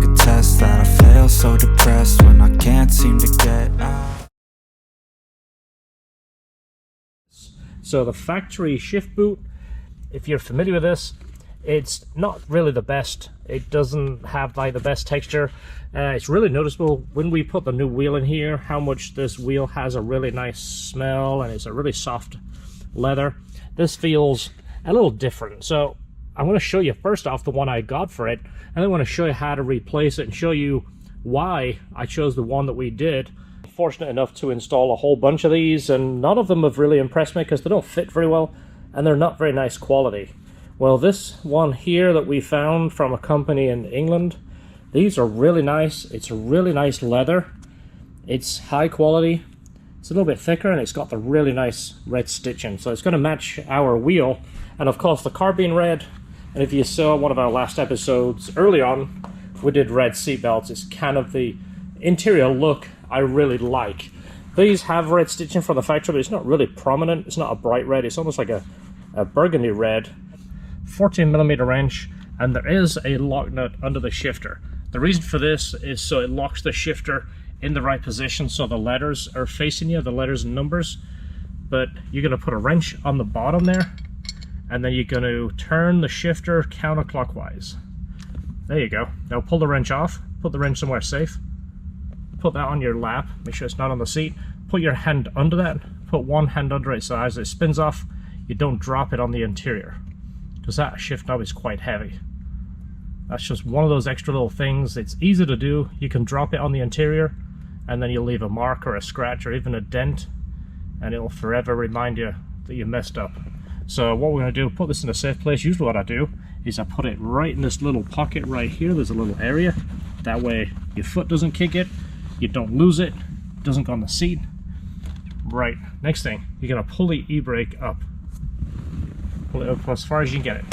could test that. I fail so depressed when I can't seem to get out. So the factory shift boot, if you're familiar with this, it's not really the best. It doesn't have like the best texture. It's really noticeable when we put the new wheel in here, how much this wheel has a really nice smell, and it's a really soft leather. This feels a little different. So I'm going to show you first off the one I got for it, and then I want to show you how to replace it and show you why I chose the one that we did. Fortunate enough to install a whole bunch of these, and none of them have really impressed me because they don't fit very well and they're not very nice quality. Well, this one here that we found from a company in England, these are really nice. It's a really nice leather. It's high quality. It's a little bit thicker, and it's got the really nice red stitching, so it's going to match our wheel. And of course the car being red, and if you saw one of our last episodes early on, we did red seat belts. It's kind of the interior look I really like. These have red stitching from the factory, but it's not really prominent. It's not a bright red. It's almost like a burgundy red. 14mm wrench, and there is a lock nut under the shifter. The reason for this is so it locks the shifter in the right position so the letters are facing you, the letters and numbers. But you're going to put a wrench on the bottom there, and then you're going to turn the shifter counterclockwise. There you go. Now pull the wrench off, put the wrench somewhere safe, put that on your lap, make sure it's not on the seat, put your hand under that, put one hand under it so as it spins off, you don't drop it on the interior, because that shift knob is quite heavy. That's just one of those extra little things. It's easy to do. You can drop it on the interior, and then you'll leave a mark or a scratch or even a dent, and it'll forever remind you that you messed up. So what we're going to do, put this in a safe place. Usually what I do is I put it right in this little pocket right here. There's a little area. That way your foot doesn't kick it, you don't lose it, it doesn't go on the seat. Right, next thing, you're going to pull the e-brake up. Pull it up as far as you can get it.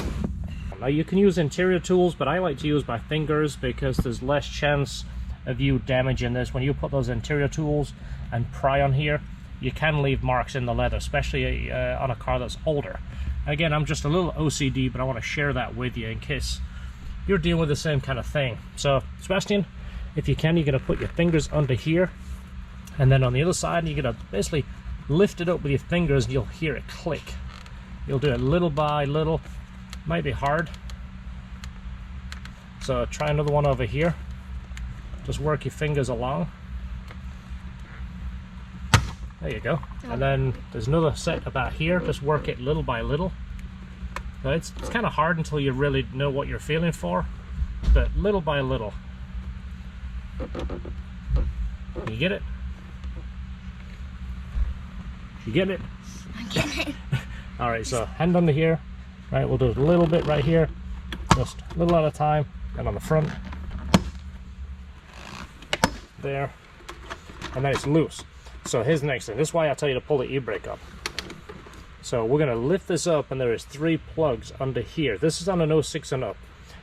Now you can use interior tools, but I like to use my fingers because there's less chance of you damaging this. When you put those interior tools and pry on here, you can leave marks in the leather, especially on a car that's older. Again, I'm just a little OCD, but I want to share that with you in case you're dealing with the same kind of thing. So, Sebastian, if you can, you're going to put your fingers under here, and then on the other side, you're going to basically lift it up with your fingers, and you'll hear it click. You'll do it little by little. Might be hard. So try another one over here. Just work your fingers along. There you go. And then there's another set about here. Just work it little by little. So it's kind of hard until you really know what you're feeling for, but little by little. You get it? You get it? I get it. All right, so hand under here. Right, we'll do a little bit right here, just a little at a time, and on the front. There. And then it's loose. So here's the next thing. This is why I tell you to pull the e-brake up. So we're going to lift this up, and there is 3 plugs under here. This is on an 06 and up.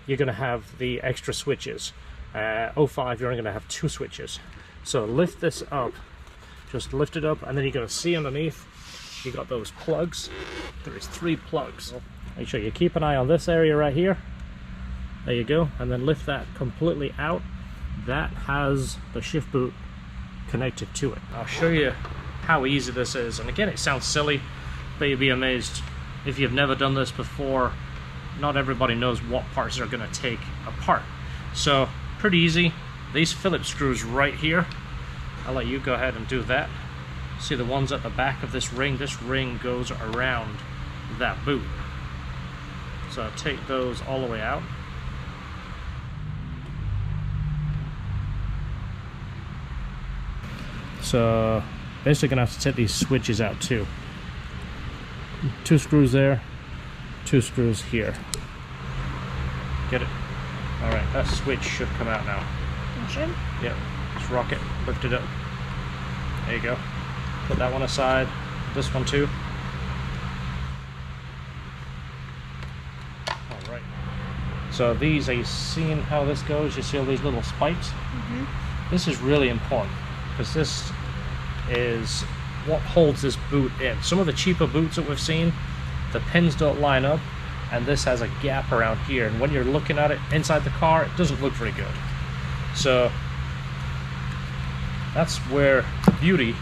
You're going to have the extra switches. 05, you're only going to have 2 switches. So lift this up. Just lift it up, and then you're going to see underneath, you got those plugs. There is 3 plugs. Make sure you keep an eye on this area right here. There you go. And then lift that completely out. That has the shift boot connected to it. I'll show you how easy this is. And again, it sounds silly, but you'll be amazed if you've never done this before. Not everybody knows what parts they're going to take apart. So pretty easy. These Phillips screws right here. I'll let you go ahead and do that. See the ones at the back of this ring? This ring goes around that boot. So take those all the way out. So basically gonna have to take these switches out too. 2 screws there, 2 screws here. Get it? Alright, that switch should come out now. It should? Yep. Just rock it, lift it up. There you go. Put that one aside, this one too. Alright. So these, are you seeing how this goes? You see all these little spikes? Mm-hmm. This is really important, because this is what holds this boot in. Some of the cheaper boots that we've seen, the pins don't line up, and this has a gap around here, and when you're looking at it inside the car, it doesn't look very good. So that's where the beauty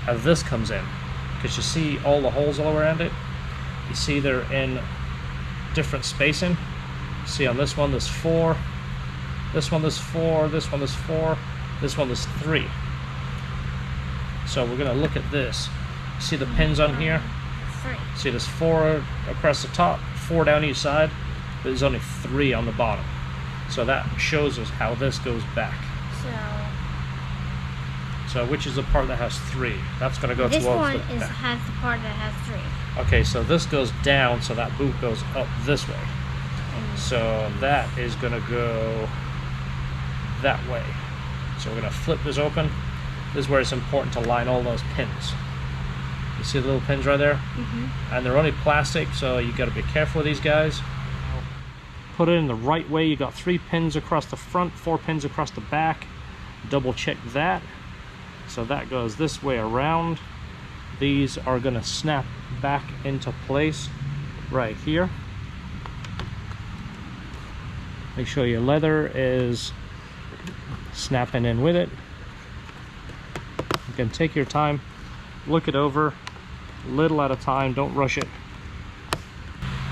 of this comes in, because you see all the holes all around it. You see they're in different spacing. See on this one there's 4, this one there's 4, this one there's 4, this one there's 3. So we're going to look at this. See the pins on here? 3. See there's 4 across the top, 4 down each side, but there's only 3 on the bottom. So that shows us how this goes back. So which is the part that has 3? That's going to go this towards one the is back. has the part that has 3. Okay, so this goes down, so that boot goes up this way. So that is going to go that way. So we're going to flip this open. This is where it's important to line all those pins. You see the little pins right there? And they're only plastic, so you got to be careful with these guys. Put it in the right way. You got 3 pins across the front, 4 pins across the back. Double check that. So that goes this way around. These are going to snap back into place right here. Make sure your leather is snapping in with it. You can take your time, look it over, little at a time, don't rush it.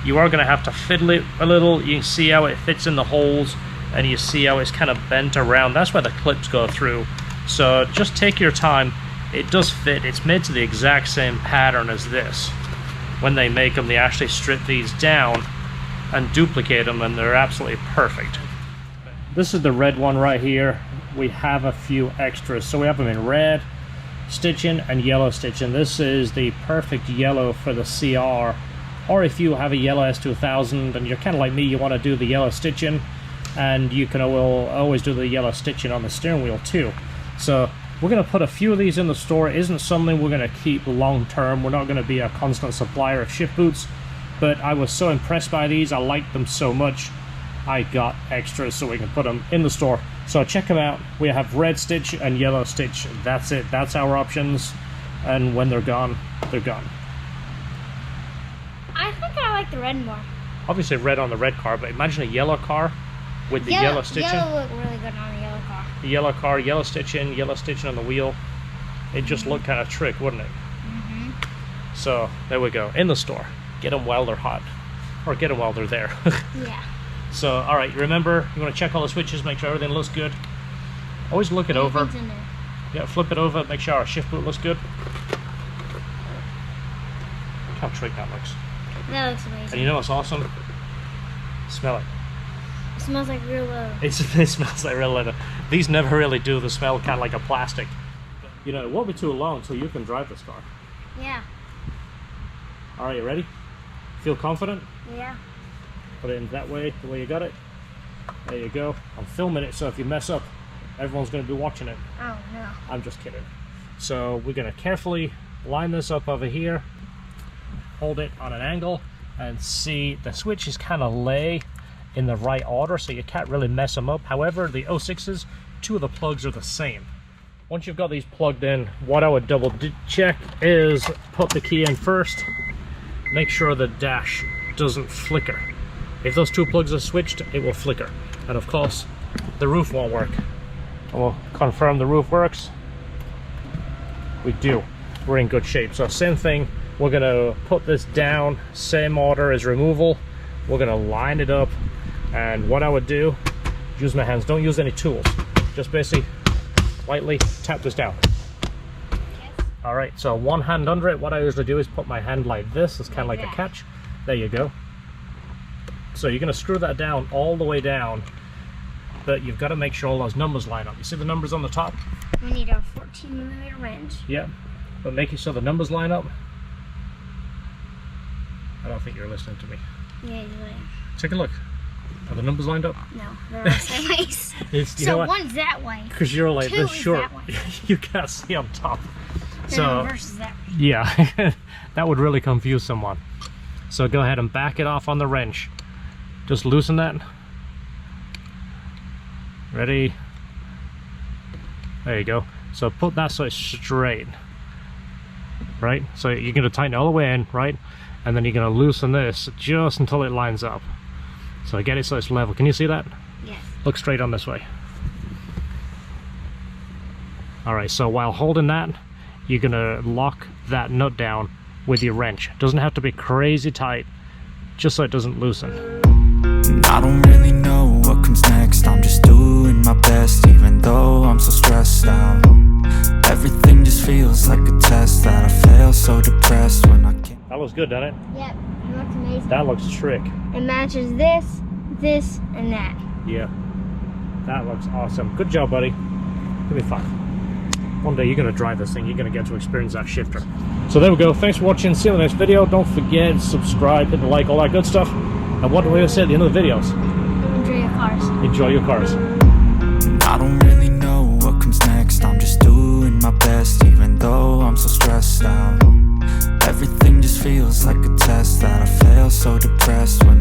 You are going to have to fiddle it a little. You can see how it fits in the holes, and you see how it's kind of bent around. That's where the clips go through. So just take your time. It does fit. It's made to the exact same pattern as this. When they make them, they actually strip these down and duplicate them, and they're absolutely perfect. This is the red one right here. We have a few extras. So we have them in red stitching and yellow stitching. This is the perfect yellow for the CR. Or if you have a yellow S2000 and you're kind of like me, you want to do the yellow stitching, and you can always do the yellow stitching on the steering wheel too. So we're going to put a few of these in the store. It isn't something we're going to keep long term. We're not going to be a constant supplier of shift boots, but I was so impressed by these. I liked them so much, I got extras so we can put them in the store. So check them out. We have red stitch and yellow stitch. That's it. That's our options. And when they're gone, they're gone. I think I like the red more. Obviously red on the red car, but imagine a yellow car with the yellow stitching. Yellow look really good on the yellow car. The yellow car, yellow stitching on the wheel. It just looked kind of trick, wouldn't it? So there we go. In the store. Get them while they're hot. Or get them while they're there. Yeah. So, alright, remember, you want to check all the switches, make sure everything looks good. Always look it over. Everything's in there. Yeah, flip it over, make sure our shift boot looks good. Look how trick that looks. That looks amazing. And you know what's awesome? Smell it. It smells like real leather. It smells like real leather. These never really do. The smell kind of like a plastic. You know, it won't be too long until you can drive this car. Yeah. Alright, you ready? Feel confident? Yeah. Put it in that way, the way you got it. There you go. I'm filming it, so if you mess up, everyone's going to be watching it. Oh, no. I'm just kidding. So we're going to carefully line this up over here, hold it on an angle, and see the switches kind of lay in the right order, so you can't really mess them up. However, the 06s, 2 of the plugs are the same. Once you've got these plugged in, what I would double check is put the key in first, make sure the dash doesn't flicker. If those 2 plugs are switched, it will flicker. And of course, the roof won't work. And we'll confirm the roof works. We do. We're in good shape. So same thing, we're gonna put this down, same order as removal. We're gonna line it up. And what I would do, use my hands, don't use any tools. Just basically lightly tap this down. Yes. All right, so one hand under it. What I usually do is put my hand like this. It's kind of like a catch. There you go. So you're going to screw that down all the way down, but you've got to make sure all those numbers line up. You see the numbers on the top? We need a 14mm wrench. Yeah, but making sure the numbers line up. I don't think you're listening to me. Yeah, you're right. Take a look. Are the numbers lined up? No, they're all sideways. So one's that way. Because you're like 2 this is short, that way. you can't see on top. Then So reverse is that way. yeah, that would really confuse someone. So go ahead and back it off on the wrench. Just loosen that. Ready? There you go. So put that so it's straight. Right? So you're going to tighten it all the way in, right? And then you're going to loosen this just until it lines up. So get it so it's level. Can you see that? Yes. Look straight on this way. Alright, so while holding that, you're gonna lock that nut down with your wrench. It doesn't have to be crazy tight, just so it doesn't loosen. And I don't really know what comes next. I'm just doing my best, even though I'm so stressed out. Everything just feels like a test that I fail, so depressed when I can't. That looks good, doesn't it? Yep, it looks amazing. That looks trick. It matches this, this, and that. Yeah. That looks awesome. Good job, buddy. Give me 5. One day you're going to drive this thing, you're going to get to experience that shifter. So there we go. Thanks for watching. See you in the next video. Don't forget, subscribe, hit the like, all that good stuff. And what do we say at the end of the videos? Enjoy your cars. Enjoy your cars. And I don't really know what comes next. I'm just doing my best, even though I'm so stressed out. Everything just feels like a test that I fail, so depressed when